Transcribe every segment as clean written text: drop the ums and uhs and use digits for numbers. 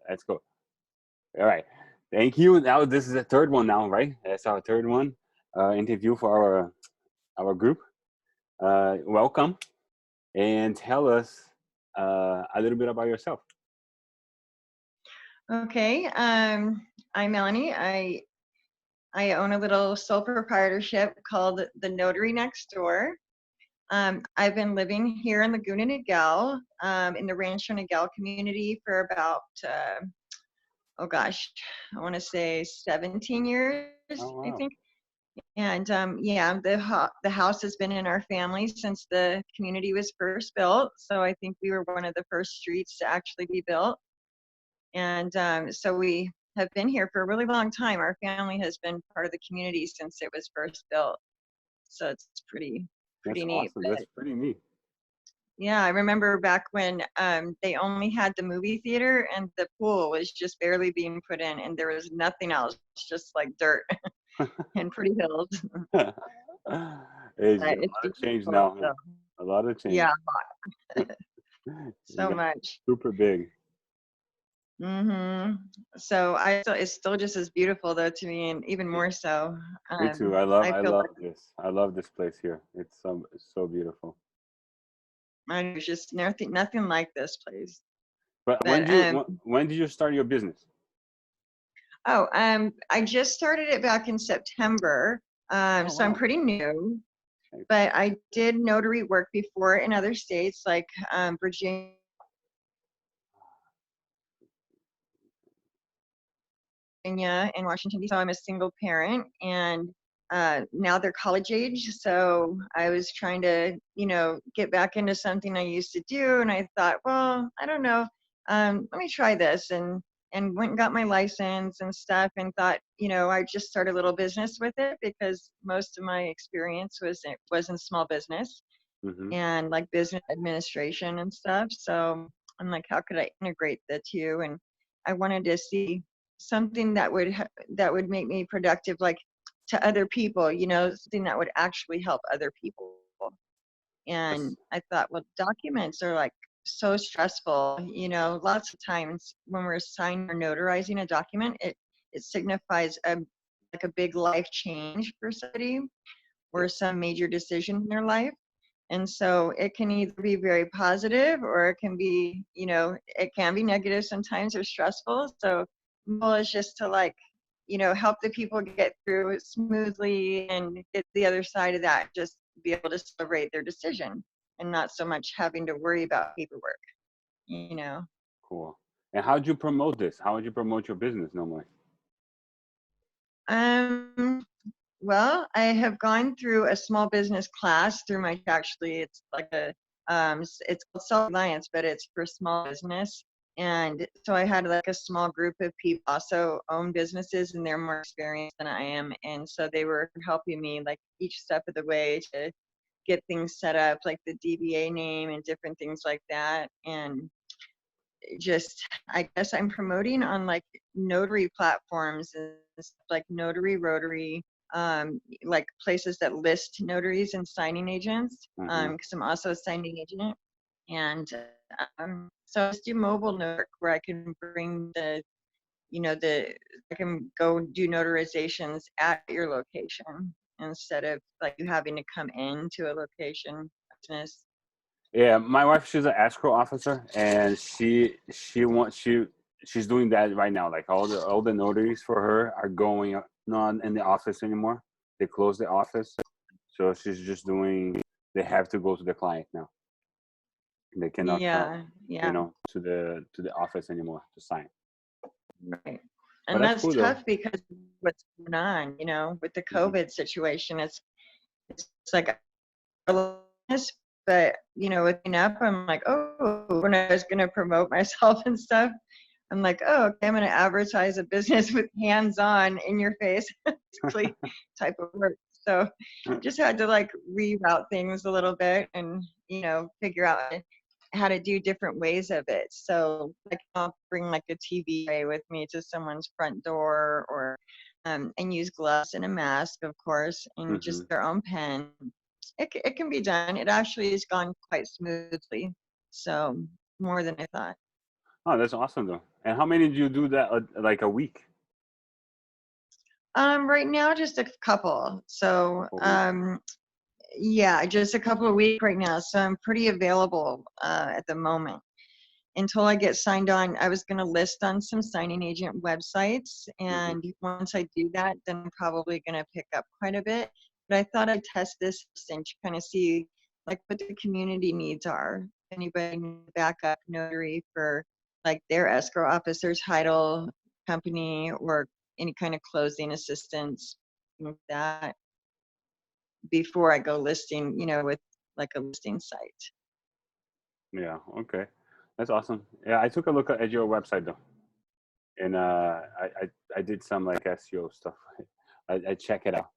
Let's go. All right. Thank you. Now this is the third one now, right? That's our third one interview for our group. Welcome and tell us a little bit about yourself. Okay, I'm Melanie. I own a little sole proprietorship called the Notary Nextdoor. I've been living here in Laguna Niguel, in the Rancho Niguel community for about, oh gosh, I want to say 17 years, Oh I wow. think. And yeah, the house has been in our family since the community was first built. So I think we were one of the first streets to actually be built. And so we have been here for a really long time. Our family has been part of the community since it was first built. So it's That's pretty neat. awesome. But That's pretty neat. yeah, I remember back when they only had the movie theater and the pool was just barely being put in, and there was nothing else, just like dirt and pretty hills. It's a But it's lot of change beautiful. now. So A lot of change. yeah, You so know, much. super big. So it's still just as beautiful though to me, and even more so. Me too. I love I I feel love like this. I love this place here. It's so beautiful. there's just nothing like this place. But But when did you start your business? I just started it back in September. Oh So I'm wow. pretty new. Okay. But I did notary work before in other states like Virginia and Washington, D.C. So I'm a single parent, and now they're college age. So I was trying to, get back into something I used to do, and I thought, well, I don't know, let me try this, and went and got my license and stuff, and thought, I just start a little business with it because most of my experience was in small business Mm-hmm. and like business administration and stuff. So I'm like, how could I integrate the two? And I wanted to see something that would make me productive, like to other people, something that would actually help other people. Yes. And I thought, well, documents are like so stressful. Lots of times when we're signing or notarizing a document, it signifies like a big life change for somebody or Yes. some major decision in their life. And so it can either be very positive or it can be, it can be negative sometimes or stressful. So the goal is just to like, help the people get through it smoothly and get to the other side of that, just be able to celebrate their decision and not so much having to worry about paperwork, you know. Cool. And how'd you promote this? How would you promote your business normally? Um, Well, I have gone through a small business class through my actually it's like it's called self-reliance, but it's for small business. And so I had like a small group of people also own businesses and they're more experienced than I am. And so they were helping me like each step of the way to get things set up, like the DBA name and different things like that. And just, I guess I'm promoting on like notary platforms and stuff like Notary, Rotary, like places that list notaries and signing agents, Mm-hmm. because I'm also a signing agent. And so I just do mobile work where I can bring I can go do notarizations at your location instead of like you having to come into a location business. Yeah, my wife, she's an escrow officer, and she's doing that right now. Like all the notaries for her are going not in the office anymore. They closed the office, so she's just doing. They have to go to the client now. They cannot come, Yeah, yeah. to the office anymore to sign. Right. But And that's that's cool though. tough because of what's going on, with the Hmm. COVID situation. It's like this, but waking up, I'm like, oh, when I was gonna promote myself and stuff, I'm like, oh, okay, I'm gonna advertise a business with hands-on in your face, basically type of work. So just had to like reroute things a little bit and figure out how to do different ways of it. So like I'll bring like a TV tray with me to someone's front door or and use gloves and a mask, of course, and Hmm. just their own pen. It can be done. It actually has gone quite smoothly. So more than I thought. Oh, that's awesome though. And how many do you do that like a week? Right now, just a couple. So, A week. yeah, just a couple of weeks right now. So I'm pretty available at the moment. Until I get signed on, I was going to list on some signing agent websites. Mm-hmm. And once I do that, then I'm probably going to pick up quite a bit. But I thought I'd test this and kind of see like what the community needs are. If anybody needs a backup notary for like their escrow officer title company or any kind of closing assistance like that before I go listing, with like a listing site. Yeah. Okay. That's awesome. Yeah, I took a look at your website though, and I did some like SEO stuff. I check it out.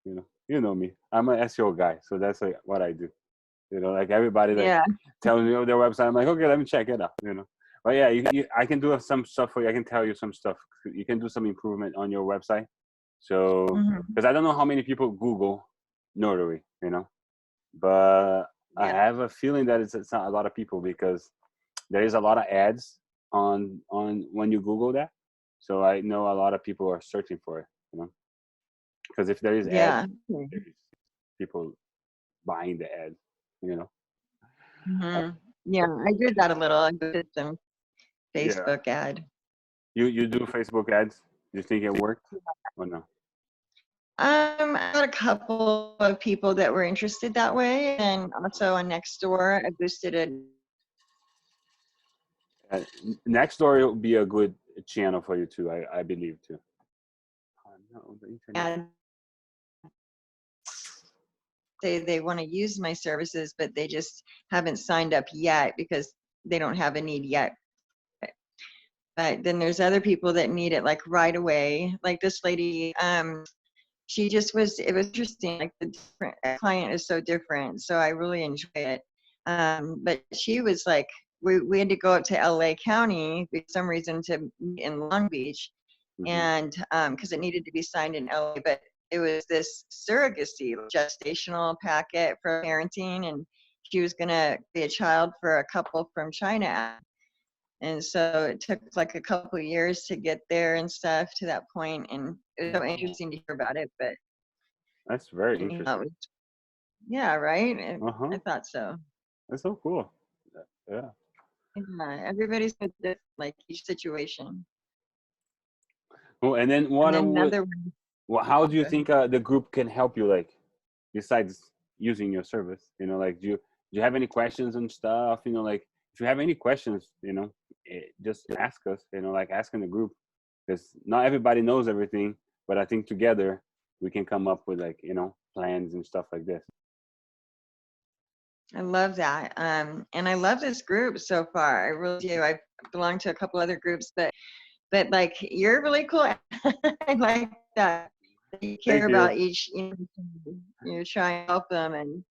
You know me. I'm an SEO guy, so that's like what I do. Like everybody like Yeah. tells me their website. I'm like, okay, let me check it out. But yeah, I can do some stuff for you. I can tell you some stuff. You can do some improvement on your website. So, Hmm. because I don't know how many people Google notary, but I Yeah. have a feeling that it's not a lot of people because there is a lot of ads on when you Google that. So I know a lot of people are searching for it. Because if there is ads, Yeah. there is people buying the ads. You know. Uh, Hmm. Yeah. I did that a little. I did some yeah. Facebook ad. You do Facebook ads? Do you think it worked or no? I got a couple of people that were interested that way, and also on Nextdoor, I boosted an Nextdoor will be a good channel for you too. I believe too. Oh, no, the internet. ad. They want to use my services, but they just haven't signed up yet because they don't have a need yet. But then there's other people that need it like right away. Like this lady, she just was. It was interesting. Like the different client is so different, so I really enjoy it. But she was like, we had to go up to LA County for some reason to meet in Long Beach, Hmm. and because it needed to be signed in LA, but it was this surrogacy gestational packet for parenting, and she was gonna be a child for a couple from China, and so it took like a couple years to get there and stuff to that point, and it was so Wow, interesting to hear about it. But that's very it interesting. was, yeah, right. And Uh huh. I thought so. That's so cool. Yeah. Yeah, everybody's got like each situation, Well, and then and then another one. how do you Okay. think the group can help you, like, besides using your service? Like, do you have any questions and stuff? Like, if you have any questions, just ask us. Like asking the group, because not everybody knows everything, but I think together we can come up with like plans and stuff like this. I love that. And I love this group so far. I really do. I belong to a couple other groups, but like you're really cool. I like that. You care Thank you. about each, you're trying to help them, and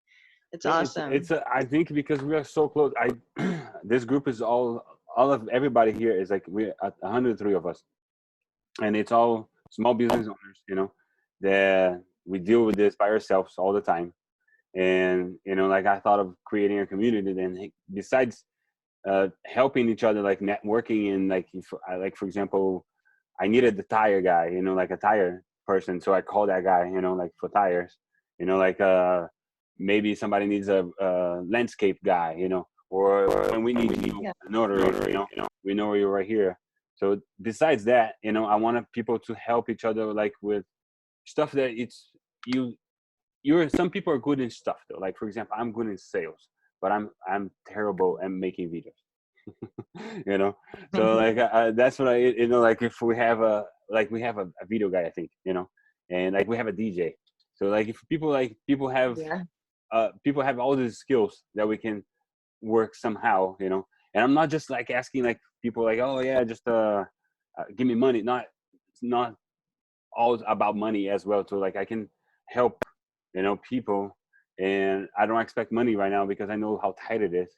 it's It's awesome. I think because we are so close. This group is all of everybody here is like we're at 103 of us, and it's all small business owners. That we deal with this by ourselves all the time. And like I thought of creating a community. Then besides helping each other, like networking, and like if I, like for example, I needed the tire guy, like a tire person. So I called that guy, like for tires, like maybe somebody needs a landscape guy, or when we need Yeah. a notary, we know you're right here. So besides that, I wanted people to help each other, like with stuff that it's you. Some people are good in stuff though. Like for example, I'm good in sales, but I'm terrible at making videos. you know so like that's what like if we have a video guy, I think, and like we have a DJ. So like if people have Yeah. people have all these skills that we can work somehow, and I'm not just like asking like people like, oh yeah, just give me money. Not all about money as well. So like I can help people, and I don't expect money right now because I know how tight it is,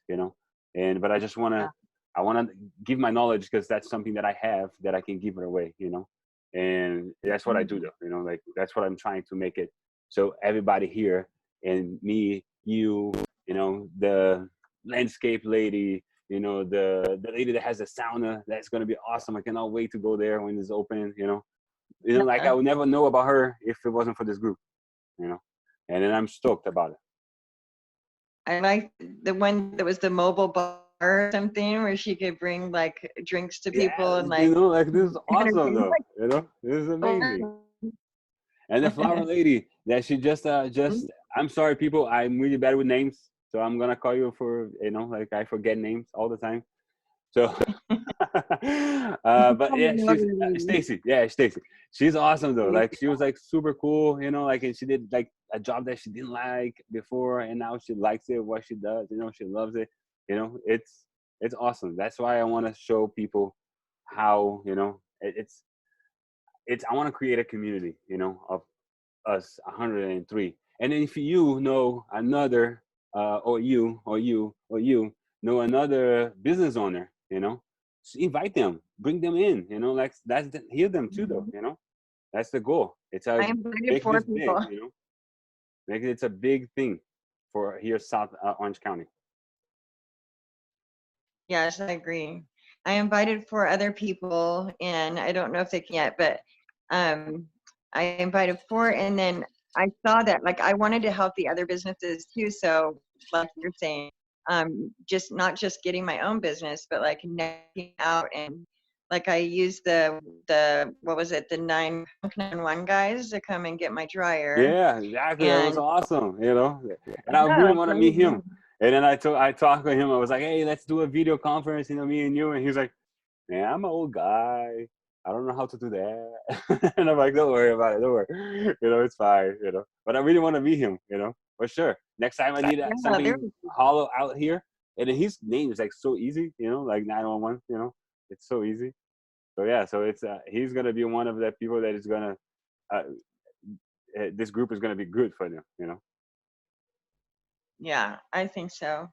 and but I just want to Yeah. I want to give my knowledge because that's something that I have that I can give it away, and that's what I do though, like that's what I'm trying to make it. So everybody here, and me, you, the landscape lady, You know, the lady that has a sauna, that's gonna be awesome. I cannot wait to go there when it's open. You know, like I Yeah. would never know about her if it wasn't for this group. You know, and then I'm stoked about it. I like the one that was the mobile bar or something where she could bring like drinks to Yeah, people and you like know, like this is awesome entertain. though. You know, this is amazing. And the flower Like, lady that she just I'm sorry people, I'm really bad with names, so I'm gonna call you for, like I forget names all the time. So but yeah, she's Stacy. Yeah, Stacy. She's awesome though. Like she was like super cool, like, and she did like a job that she didn't like before, and now she likes it, what she does, she loves it. It's awesome. That's why I want to show people how, it's I want to create a community, of us 103. And then if you know another, or you know another business owner, invite them, bring them in, like hear them too, though, that's the goal. It's I a invited make four this big, people. make it's a big thing for here, South Orange County. Yes, I agree. I invited four other people, and I don't know if they can yet, but um, I invited four, and then I saw that like I wanted to help the other businesses too. So, like you're saying, just not just getting my own business, but like netting out and like I used the what was it, the 911 guys to come and get my dryer, Yeah, exactly. That was and awesome, and I yeah, really like want to that meet was him. And then I talked to him. I was like, hey, let's do a video conference, me and you. And he's like, man, I'm an old guy. I don't know how to do that. And I'm like, don't worry about it. Don't worry. It's fine, But I really want to meet him, for sure. Next time I need yeah, there. something hollow out here. And then his name is like so easy, like 911, it's so easy. So yeah, so it's he's going to be one of the people that is going to, uh, this group is going to be good for them. Yeah, I think so.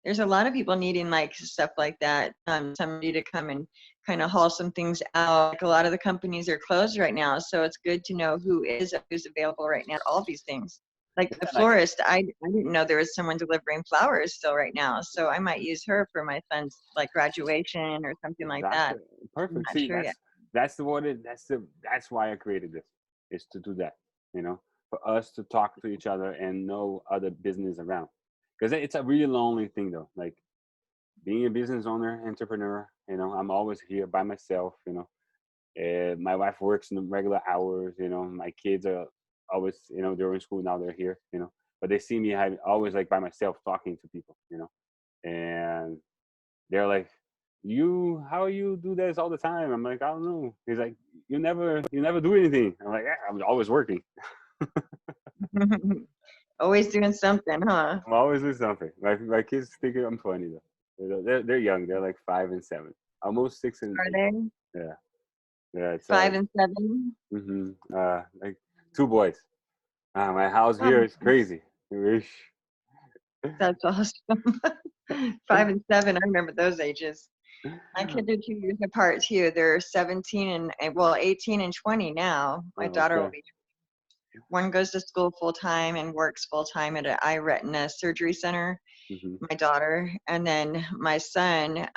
There's a lot of people needing like stuff like that. Somebody to come and kind of haul some things out. Like a lot of the companies are closed right now, so it's good to know who's available right now. All these things, like the Yeah, like florist, I didn't know there was someone delivering flowers still right now, so I might use her for my son's like graduation or something like that. exactly. I'm Perfect. not See, sure yet. that's why I created this, is to do that, for us to talk to each other and know other business around. Because it's a really lonely thing though. Like being a business owner, entrepreneur, I'm always here by myself, my wife works in the regular hours, my kids are always, they're in school now, they're here, but they see me always like by myself talking to people, and they're like, how you do this all the time? I'm like, I don't know. He's like, you never do anything. I'm like, yeah, I'm always working. Always doing something, huh? I'm always doing something. My kids think I'm funny though. They're young. They're like 5 and 7, almost 6 and Are 8. they Yeah, yeah. It's 5 and 7? like 2 boys. My house Oh, here is crazy. Wish. that's awesome. 5 and 7, I remember those ages. My kids are 2 years apart too. They're 17 well, 18 and 20 now. My Oh, daughter will okay. be. One goes to school full time and works full time at an eye retina surgery center. Hmm. My daughter, and then my son,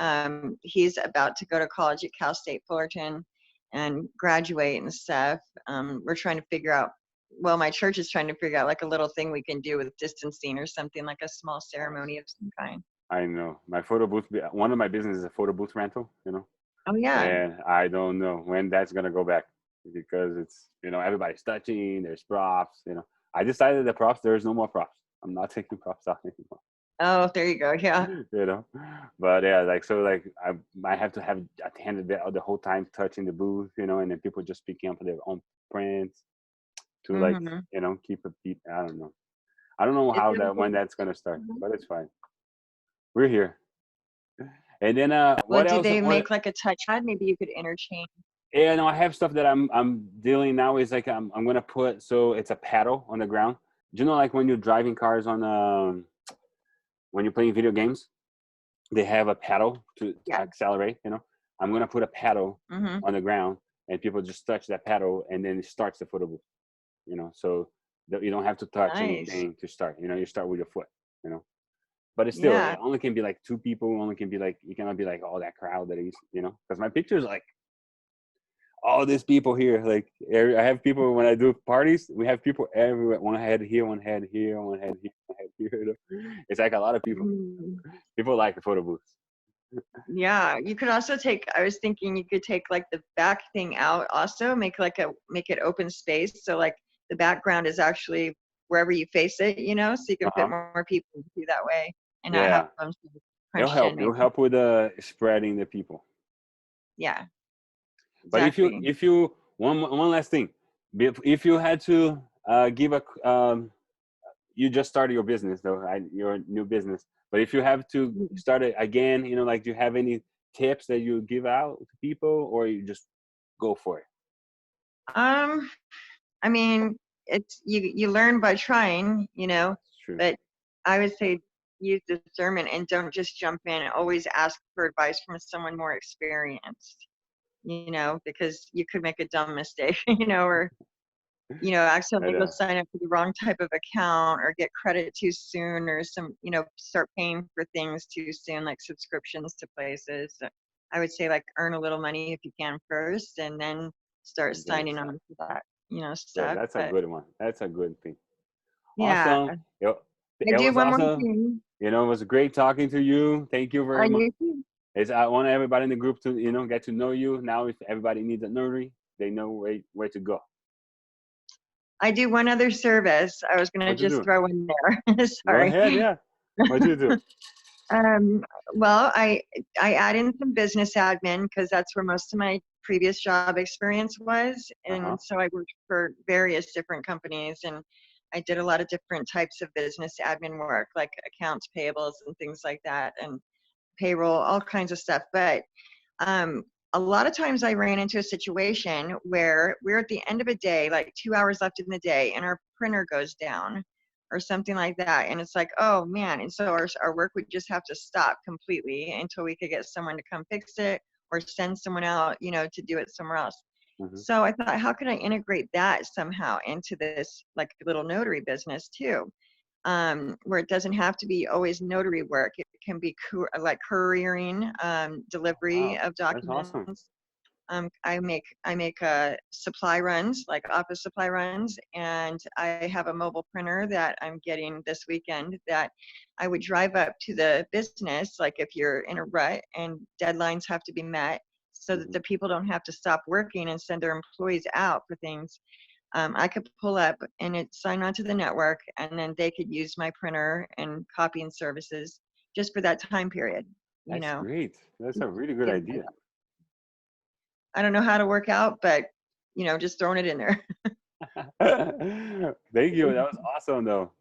he's about to go to college at Cal State Fullerton and graduate and stuff. We're trying to figure out. Well, my church is trying to figure out like a little thing we can do with distancing or something, like a small ceremony of some kind. I know. My photo booth. One of my business is a photo booth rental. Oh yeah. And I don't know when that's gonna go back, because it's, everybody's touching. There's props. I decided the props. There's no more props. I'm not taking props out anymore. Oh, there you go. Yeah. you know, but yeah, like so, like I might have to have attended the whole time touching the booth, and then people just picking up their own prints to like, Hmm. keep a beat. I don't know. I don't know Is how it when that's gonna start, but it's fine. We're here. And then Well, what do else? they What make like a touch pad? Maybe you could interchange. Yeah, no, I have stuff that I'm dealing now. Is like I'm gonna put, so it's a paddle on the ground. Do you know, like when you're driving cars on when you're playing video games, they have a paddle to Yeah. accelerate. I'm gonna put a paddle Hmm. on the ground, and people just touch that paddle, and then it starts the photo booth. So that you don't have to touch Nice. anything to start. You start with your foot. You know, but it's still, Yeah. it only can be like 2 people. Only can be like, you cannot be like all that crowd that is, because my pictures like all these people here. Like I have people when I do parties. We have people everywhere. One head here, one head here, one head here, one head here. It's like a lot of people. Mm. People like the photo booths. Yeah, you could also take, I was thinking you could take like the back thing out also, make it open space. So like the background is actually wherever you face it, so you Uh can fit huh. more people through that way and not have Yeah, them sort of it'll crunched in help. It'll maybe. help with spreading the people. Yeah, But exactly. if you one last thing, if you had to give a you just started your business though, right? Your new business. But if you have to start it again, like, do you have any tips that you give out to people, or you just go for it? Um, I mean, it's you learn by trying, That's true. but I would say use discernment and don't just jump in. Always ask for advice from someone more experienced, because you could make a dumb mistake, or I accidentally go know. sign up for the wrong type of account or get credit too soon or start paying for things too soon, like subscriptions to places. So I would say like earn a little money if you can first and then start And then signing start. on for that, Yeah, stuff. that's a But good one. That's a good thing. yeah, Awesome. It, I it do was one more awesome. thing. It was great talking to you. Thank you I very much. do I want everybody in the group to, get to know you. Now, if everybody needs a notary, they know where to go. I do one other service. I was gonna What to just do? throw in there. Go Sorry. ahead. Yeah. What to do? Um, well, I add in some business admin because that's where most of my previous job experience was, Uh huh. and so I worked for various different companies, and I did a lot of different types of business admin work, like accounts payables and things like that, and payroll, all kinds of stuff. But um, a lot of times I ran into a situation where we're at the end of a day, like 2 hours left in the day, and our printer goes down or something like that. And it's like, oh man. And so our work would just have to stop completely until we could get someone to come fix it or send someone out, to do it somewhere else. Hmm. So I thought, how could I integrate that somehow into this like little notary business too? Where it doesn't have to be always notary work. It can be like couriering, delivery Wow, of that's awesome. documents. I make supply runs, like office supply runs, and I have a mobile printer that I'm getting this weekend that I would drive up to the business, like if you're in a rut and deadlines have to be met, so that Hmm. the people don't have to stop working and send their employees out for things. I could pull up and it sign on to the network, and then they could use my printer and copying services just for that time period. You That's know, great. That's Just a really good get it idea. I don't know how to work out, but just throwing it in there. Thank you. That was awesome, though.